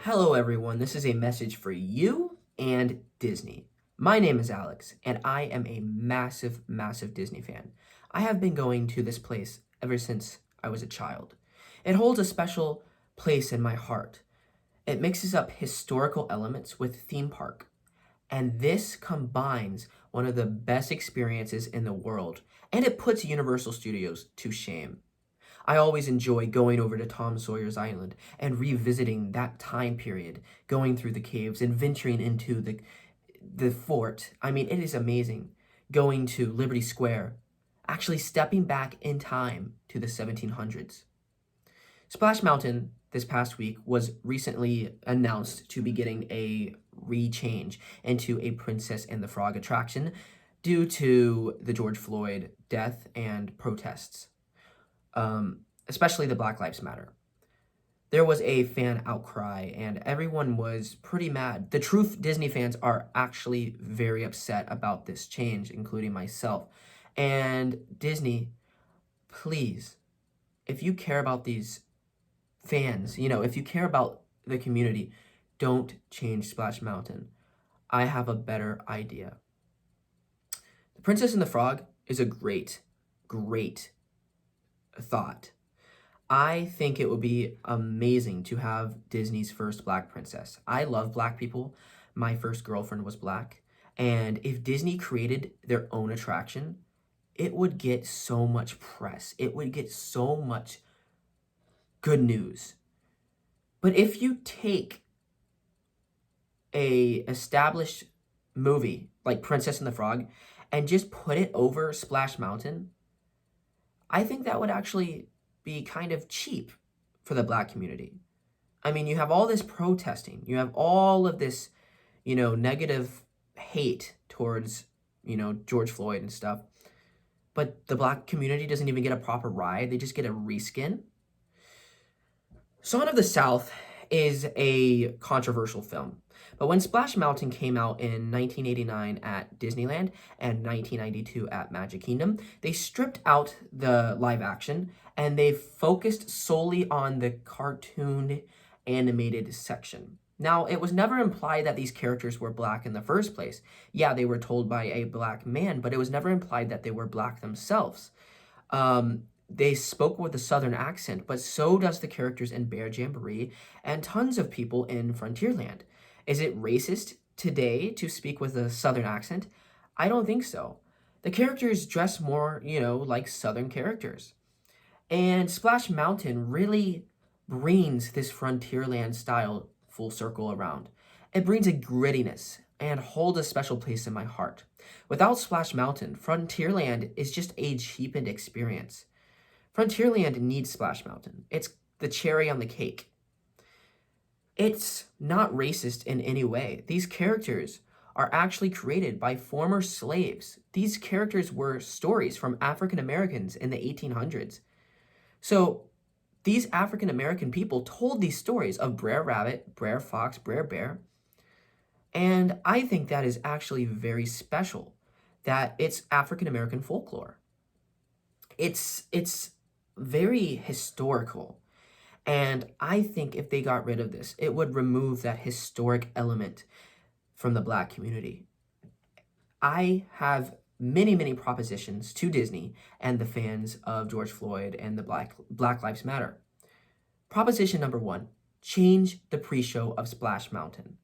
Hello, everyone. This is a message for you and Disney. My name is Alex, and I am a massive, massive Disney fan. I have been going to this place ever since I was a child. It holds a special place in my heart. It mixes up historical elements with theme park, and this combines one of the best experiences in the world, and it puts Universal Studios to shame. I always enjoy going over to Tom Sawyer's Island and revisiting that time period, going through the caves and venturing into the fort. I mean, it is amazing. Going to Liberty Square, actually stepping back in time to the 1700s. Splash Mountain this past week was recently announced to be getting a rechange into a Princess and the Frog attraction due to the George Floyd death and protests, especially the Black Lives Matter. There was a fan outcry, and everyone was pretty mad. The truth, Disney fans are actually very upset about this change, including myself. And Disney, please, if you care about these fans, if you care about the community, don't change Splash Mountain. I have a better idea. The Princess and the Frog is a great, great thought. I think it would be amazing to have Disney's first Black princess. I love Black people. My first girlfriend was Black. And if Disney created their own attraction, it would get so much press. It would get so much good news. But if you take a established movie like Princess and the Frog and just put it over Splash Mountain, I think that would actually be kind of cheap for the Black community. I mean, you have all this protesting, you have all of this, negative hate towards, George Floyd and stuff, but the Black community doesn't even get a proper ride. They just get a reskin. Song of the South is a controversial film, but when Splash Mountain came out in 1989 at Disneyland and 1992 at Magic Kingdom, they stripped out the live action and they focused solely on the cartoon animated section. Now, it was never implied that these characters were Black in the first place. Yeah, they were told by a Black man, but it was never implied that they were Black themselves. They spoke with a Southern accent, but so does the characters in Bear Jamboree and tons of people in Frontierland. Is it racist today to speak with a Southern accent? I don't think so. The characters dress more, like Southern characters. And Splash Mountain really brings this Frontierland style full circle around. It brings a grittiness and holds a special place in my heart. Without Splash Mountain, Frontierland is just a cheapened experience. Frontierland needs Splash Mountain. It's the cherry on the cake. It's not racist in any way. These characters are actually created by former slaves. These characters were stories from African Americans in the 1800s. So these African American people told these stories of Brer Rabbit, Brer Fox, Brer Bear. And I think that is actually very special, that it's African American folklore. It's very historical. And I think if they got rid of this, it would remove that historic element from the Black community. I have many, many propositions to Disney and the fans of George Floyd and the Black Lives Matter. Proposition number 1, change the pre-show of Splash Mountain.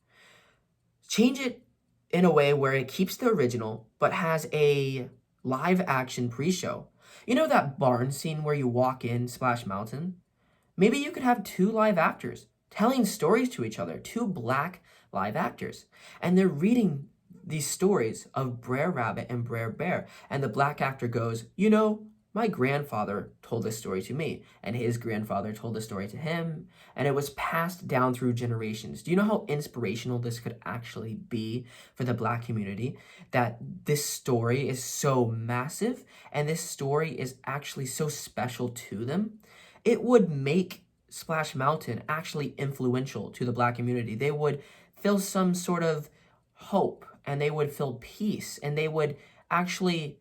Change it in a way where it keeps the original, but has a live action pre-show. You know that barn scene where you walk in Splash Mountain? Maybe you could have 2 live actors telling stories to each other, 2 Black live actors. And they're reading these stories of Brer Rabbit and Brer Bear. And the Black actor goes, my grandfather told this story to me, and his grandfather told the story to him, and it was passed down through generations. Do you know how inspirational this could actually be for the Black community? That this story is so massive, and this story is actually so special to them? It would make Splash Mountain actually influential to the Black community. They would feel some sort of hope, and they would feel peace, and they would actually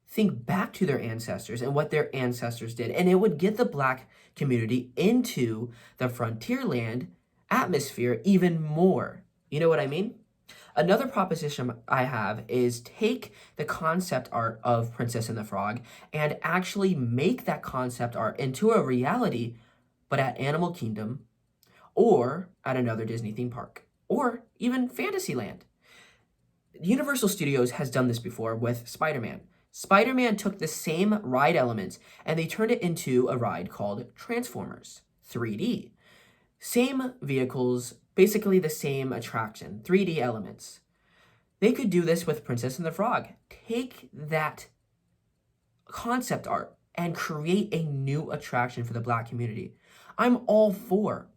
think back to their ancestors and what their ancestors did. And it would get the Black community into the Frontierland atmosphere even more. You know what I mean? Another proposition I have is take the concept art of Princess and the Frog and actually make that concept art into a reality, but at Animal Kingdom or at another Disney theme park or even Fantasyland. Universal Studios has done this before with Spider-Man. Spider-Man took the same ride elements and they turned it into a ride called Transformers 3D. Same vehicles, basically the same attraction, 3D elements. They could do this with Princess and the Frog. Take that concept art and create a new attraction for the Black community. I'm all for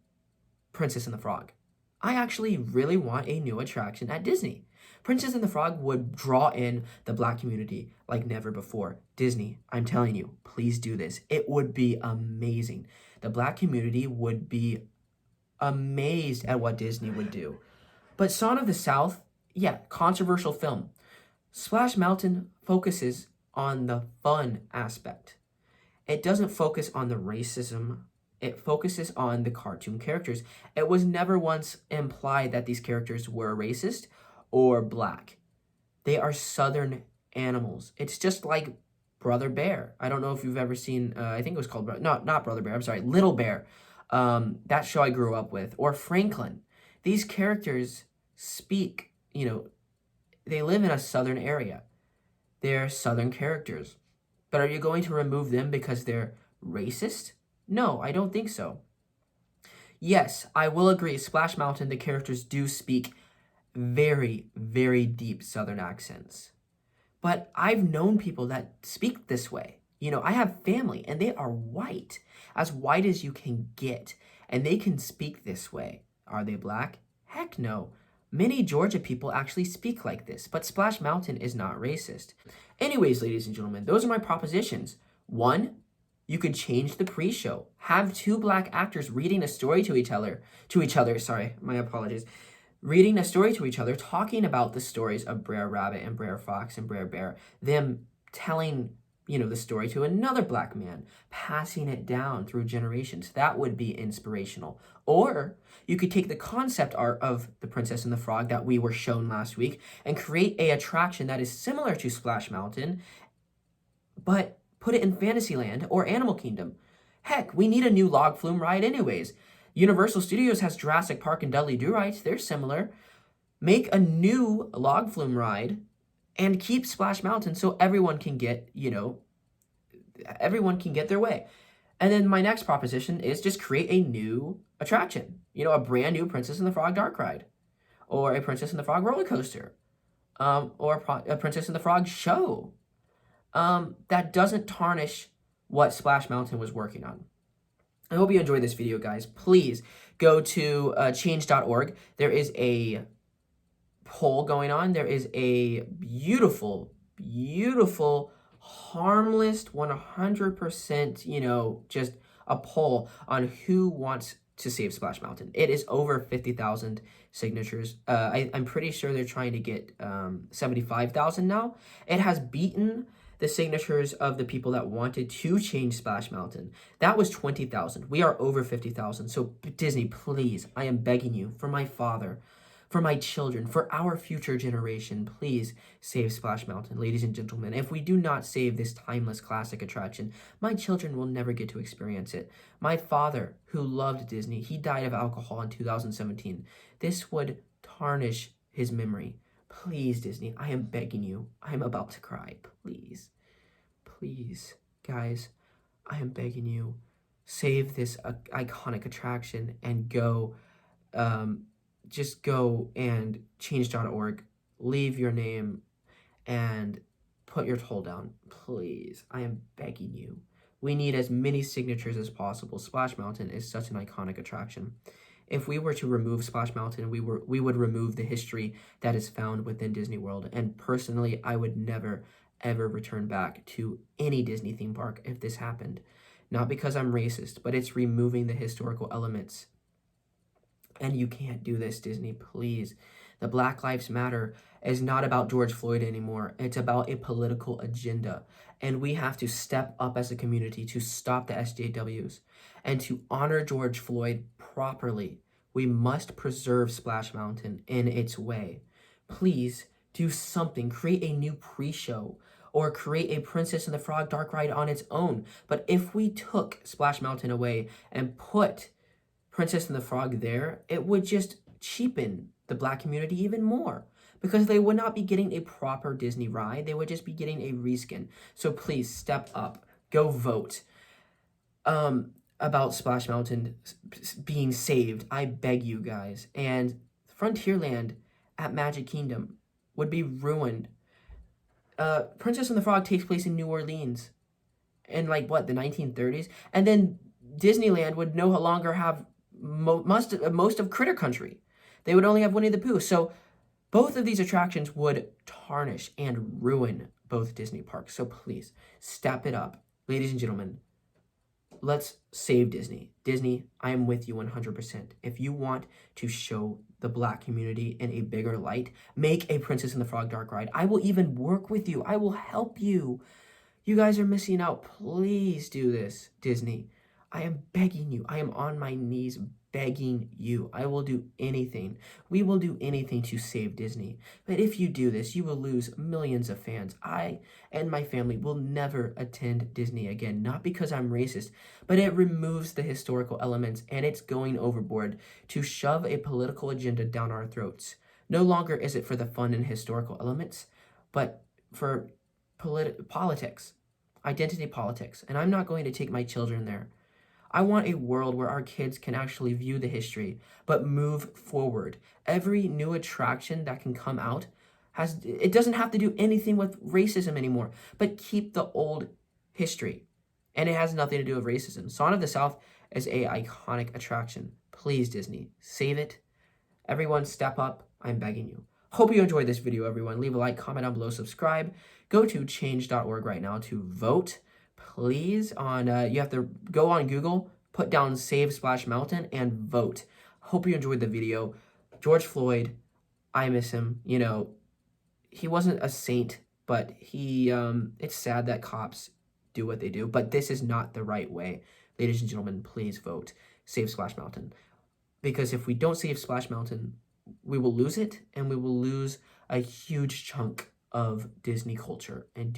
Princess and the Frog. I actually really want a new attraction at Disney. Princess and the Frog would draw in the Black community like never before. Disney, I'm telling you, please do this. It would be amazing. The Black community would be amazed at what Disney would do. But Song of the South, yeah, controversial film. Splash Mountain focuses on the fun aspect. It doesn't focus on the racism. It focuses on the cartoon characters. It was never once implied that these characters were racist or Black. They are Southern animals. It's just like Brother Bear. I don't know if you've ever seen, I think it was called, not Brother Bear, I'm sorry, Little Bear. That show I grew up with. Or Franklin. These characters speak, they live in a Southern area. They're Southern characters. But are you going to remove them because they're racist? No, I don't think so. Yes, I will agree, Splash Mountain, the characters do speak very, very deep Southern accents. But I've known people that speak this way. I have family and they are white as you can get, and they can speak this way. Are they Black? Heck no. Many Georgia people actually speak like this, but Splash Mountain is not racist. Anyways, ladies and gentlemen, those are my propositions. 1, you could change the pre-show. Have 2 Black actors reading a story to each other, sorry, my apologies. Reading a story to each other, talking about the stories of Brer Rabbit and Brer Fox and Brer Bear, them telling, the story to another Black man, passing it down through generations. That would be inspirational. Or you could take the concept art of the Princess and the Frog that we were shown last week and create a attraction that is similar to Splash Mountain, but put it in Fantasyland or Animal Kingdom. Heck, we need a new log flume ride anyways. Universal Studios has Jurassic Park and Dudley Do Rights. They're similar. Make a new log flume ride and keep Splash Mountain so everyone can get, their way. And then my next proposition is just create a new attraction. A brand new Princess and the Frog dark ride, or a Princess and the Frog roller coaster, or a Princess and the Frog show that doesn't tarnish what Splash Mountain was working on. I hope you enjoyed this video, guys. Please go to change.org. There is a poll going on. There is a beautiful, beautiful, harmless, 100%, just a poll on who wants to save Splash Mountain. It is over 50,000 signatures. I'm pretty sure they're trying to get 75,000 now. It has beaten the signatures of the people that wanted to change Splash Mountain. That was 20,000. We are over 50,000. So Disney, please, I am begging you, for my father, for my children, for our future generation, please save Splash Mountain. Ladies and gentlemen, if we do not save this timeless classic attraction, my children will never get to experience it. My father, who loved Disney, he died of alcohol in 2017. This would tarnish his memory. Please, Disney, I am begging you. I am about to cry. Please. Please, guys, I am begging you. Save this iconic attraction and go, just go and change.org. Leave your name and put your toll down. Please, I am begging you. We need as many signatures as possible. Splash Mountain is such an iconic attraction. If we were to remove Splash Mountain, we would remove the history that is found within Disney World. And personally, I would never, ever return back to any Disney theme park if this happened. Not because I'm racist, but it's removing the historical elements. And you can't do this, Disney, please. The Black Lives Matter is not about George Floyd anymore. It's about a political agenda. And we have to step up as a community to stop the SJWs and to honor George Floyd properly We must preserve Splash Mountain in its way. Please do something. Create a new pre-show or create a Princess and the Frog dark ride on its own. But if we took Splash Mountain away and put Princess and the Frog there, it would just cheapen the Black community even more, because they would not be getting a proper Disney ride. They would just be getting a reskin. So please step up. Go vote about Splash Mountain being saved. I beg you guys. And Frontierland at Magic Kingdom would be ruined. Princess and the Frog takes place in New Orleans in like what, the 1930s, and then Disneyland would no longer have most of Critter Country. They would only have Winnie the Pooh. So both of these attractions would tarnish and ruin both Disney parks. So please step it up, ladies and gentlemen. Let's save Disney. Disney, I am with you 100%. If you want to show the Black community in a bigger light, make a Princess and the Frog dark ride. I will even work with you. I will help you. You guys are missing out. Please do this, Disney. I am begging you. I am on my knees begging you. I will do anything. We will do anything to save Disney. But if you do this, you will lose millions of fans. I and my family will never attend Disney again. Not because I'm racist, but it removes the historical elements, and it's going overboard to shove a political agenda down our throats. No longer is it for the fun and historical elements, but for politics, identity politics. And I'm not going to take my children there. I want a world where our kids can actually view the history, but move forward. Every new attraction that can come out it doesn't have to do anything with racism anymore, but keep the old history. And it has nothing to do with racism. Song of the South is a iconic attraction. Please, Disney, save it. Everyone step up. I'm begging you. Hope you enjoyed this video, everyone. Leave a like, comment down below, subscribe. Go to change.org right now to vote. Please, you have to go on Google, put down Save Splash Mountain, and vote. Hope you enjoyed the video. George Floyd, I miss him. You know, he wasn't a saint, but it's sad that cops do what they do, but this is not the right way. Ladies and gentlemen, please vote. Save Splash Mountain. Because if we don't save Splash Mountain, we will lose it, and we will lose a huge chunk of Disney culture and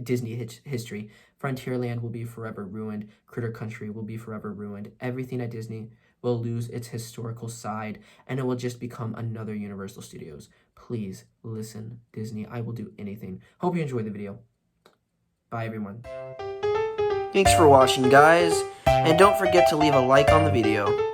Disney history. Frontierland will be forever ruined. Critter Country will be forever ruined. Everything at Disney will lose its historical side, and it will just become another Universal Studios. Please listen, Disney. I will do anything. Hope you enjoyed the video. Bye, everyone. Thanks for watching, guys, and don't forget to leave a like on the video.